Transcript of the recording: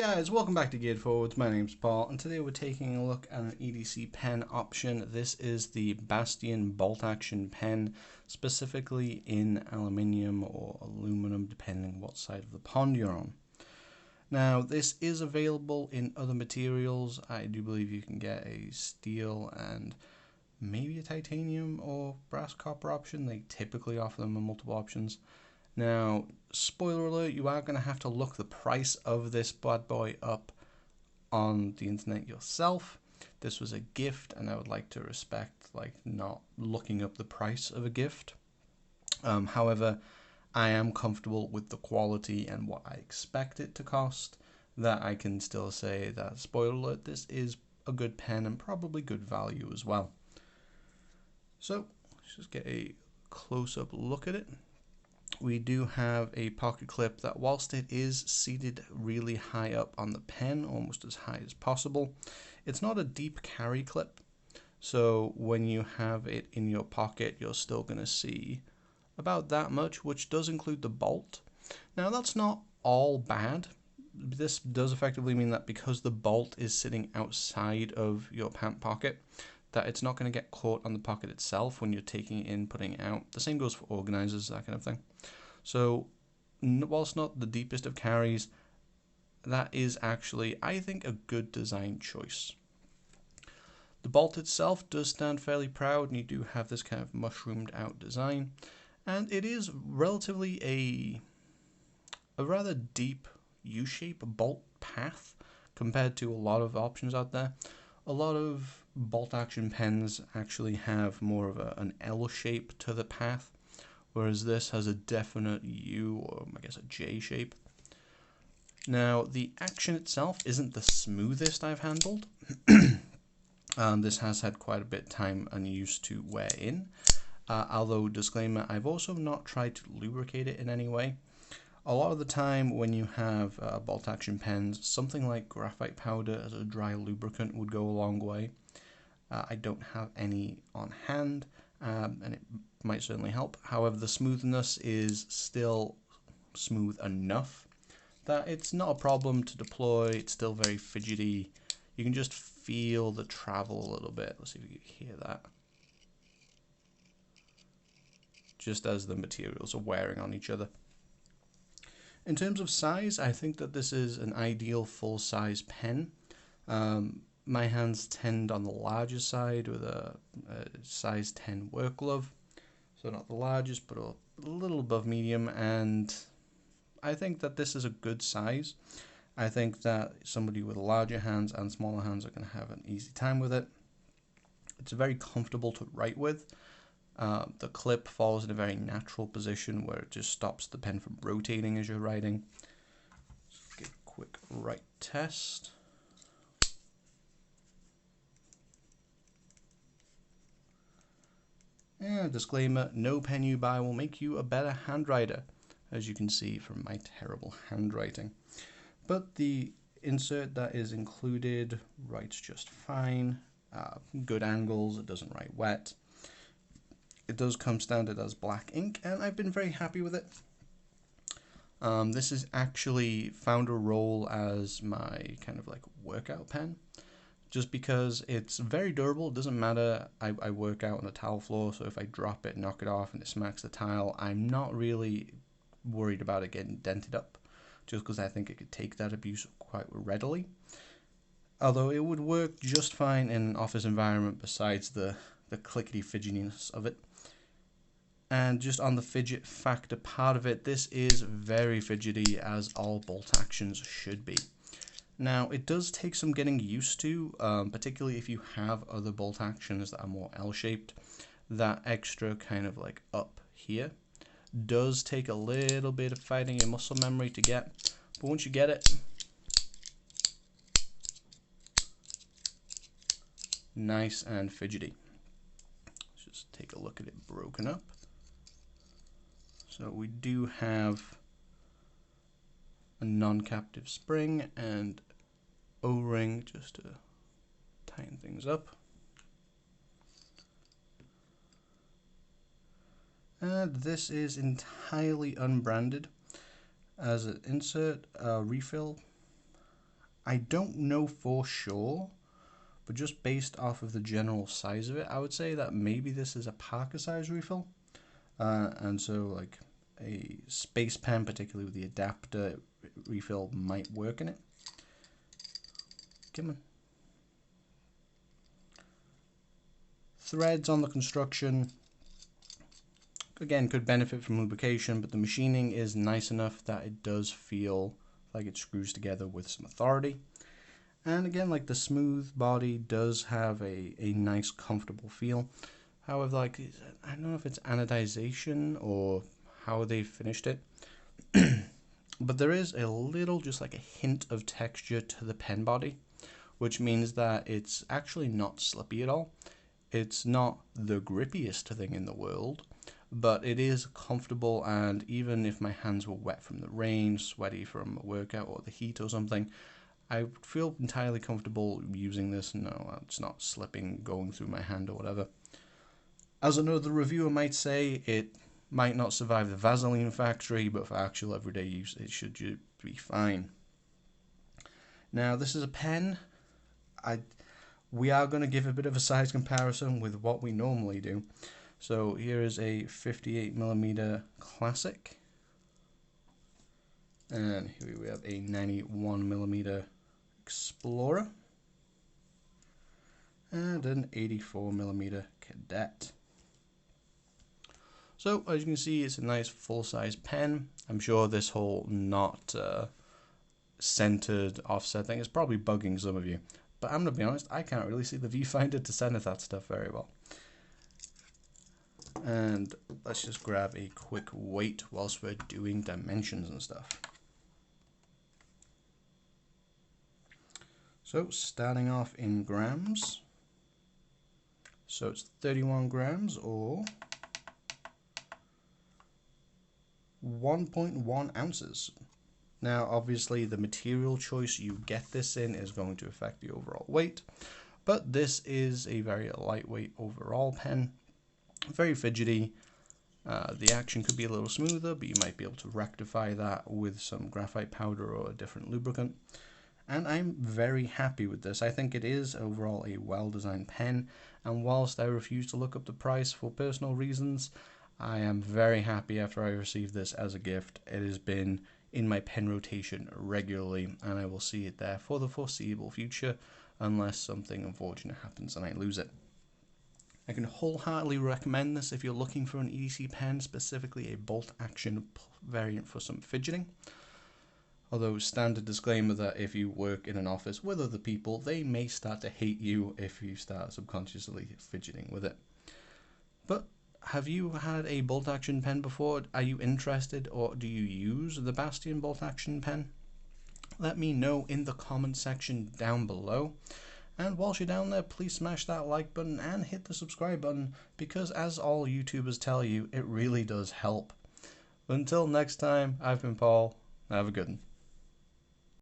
Guys, welcome back to Geared Forwards. My name's Paul, and today we're taking a look at an EDC pen option. This is the Bastion Bolt Action pen, specifically in aluminium or aluminum, depending what side of the pond you're on. Now, this is available in other materials. I do believe you can get a steel and maybe a titanium or brass copper option. They typically offer them in multiple options. Now, spoiler alert, you are going to have to look the price of this bad boy up on the internet yourself. This was a gift, and I would like to respect not looking up the price of a gift. However, I am comfortable with the quality and what I expect it to cost, that I can still say that, spoiler alert, this is a good pen and probably good value as well. So, let's just get a close-up look at it. We do have a pocket clip that, whilst it is seated really high up on the pen, almost as high as possible, it's not a deep carry clip. So when you have it in your pocket, you're still going to see about that much, which does include the bolt. Now, that's not all bad. This does effectively mean that because the bolt is sitting outside of your pant pocket, that it's not going to get caught on the pocket itself when you're taking it in, putting it out. The same goes for organizers, that kind of thing. So, whilst not the deepest of carries, that is actually, I think, a good design choice. The bolt itself does stand fairly proud, and you do have this kind of mushroomed out design. And it is relatively a rather deep U-shape bolt path compared to a lot of options out there. A lot of bolt action pens actually have more of an L shape to the path, whereas this has a definite U, or I guess a J shape. Now, the action itself isn't the smoothest I've handled. This has had quite a bit of time and use to wear in. Although, disclaimer, I've also not tried to lubricate it in any way. A lot of the time when you have bolt action pens, something like graphite powder as a dry lubricant would go a long way. I don't have any on hand, and it might certainly help. However, the smoothness is still smooth enough that it's not a problem to deploy. It's still very fidgety. You can just feel the travel a little bit. Let's see if you can hear that. Just as the materials are wearing on each other. In terms of size, I think that this is an ideal full-size pen. My hands tend on the larger side with a size 10 work glove. So not the largest, but a little above medium. And I think that this is a good size. I think that somebody with larger hands and smaller hands are going to have an easy time with it. It's very comfortable to write with. The clip falls in a very natural position where it just stops the pen from rotating as you're writing. Let's give a quick write test. And disclaimer, no pen you buy will make you a better handwriter, as you can see from my terrible handwriting. But the insert that is included writes just fine. Good angles, it doesn't write wet. It does come standard as black ink, and I've been very happy with it. This is actually found a role as my kind of like workout pen, just because it's very durable. It doesn't matter. I work out on a tile floor, so if I drop it, knock it off, and it smacks the tile, I'm not really worried about it getting dented up, just because I think it could take that abuse quite readily. Although it would work just fine in an office environment besides the clickety fidgetiness of it. And just on the fidget factor part of it, this is very fidgety, as all bolt actions should be. Now, it does take some getting used to, particularly if you have other bolt actions that are more L-shaped. That extra kind of like up here does take a little bit of fighting and muscle memory to get, but once you get it, nice and fidgety. Let's just take a look at it broken up. So we do have a non-captive spring and O-ring just to tighten things up. And this is entirely unbranded. As an insert, refill I don't know for sure, but just based off of the general size of it, I would say that maybe this is a Parker size refill. And so like a space pen, particularly with the adapter refill, might work in it. Come on. Threads on the construction, again, could benefit from lubrication, but the machining is nice enough that it does feel like it screws together with some authority. And again, like the smooth body does have a nice, comfortable feel. However, like, I don't know if it's anodization or how they finished it, but there is a little, just like a hint of texture to the pen body, which means that it's actually not slippy at all. It's not the grippiest thing in the world, but it is comfortable, and even if my hands were wet from the rain, sweaty from a workout or the heat or something, I feel entirely comfortable using this. No, it's not slipping, going through my hand or whatever. As another reviewer might say, it might not survive the Vaseline factory, but for actual everyday use, it should be fine. Now, this is a pen. We are going to give a bit of a size comparison with what we normally do. So here is a 58mm Classic, and here we have a 91mm Explorer, and an 84mm Cadet. So as you can see, it's a nice full-size pen. I'm sure this whole not centered offset thing is probably bugging some of you, but I'm going to be honest, I can't really see the viewfinder to center that stuff very well. And let's just grab a quick weight whilst we're doing dimensions and stuff. So starting off in grams, so it's 31 grams or 1.1 ounces. Now obviously the material choice you get this in is going to affect the overall weight, but this is a very lightweight overall pen, very fidgety. The action could be a little smoother, but you might be able to rectify that with some graphite powder or a different lubricant. And I'm very happy with this. I think it is overall a well-designed pen, and whilst I refuse to look up the price for personal reasons, I am very happy after I received this as a gift. It has been in my pen rotation regularly, and I will see it there for the foreseeable future unless something unfortunate happens and I lose it. I can wholeheartedly recommend this if you're looking for an EDC pen, specifically a bolt action variant for some fidgeting. Although standard disclaimer that if you work in an office with other people, they may start to hate you if you start subconsciously fidgeting with it. But have you had a bolt action pen before? Are you interested, or do you use the Bastion Bolt Action pen? Let me know in the comment section down below. And whilst you're down there, please smash that like button and hit the subscribe button, because as all YouTubers tell you, it really does help. Until next time, I've been Paul. Have a good one.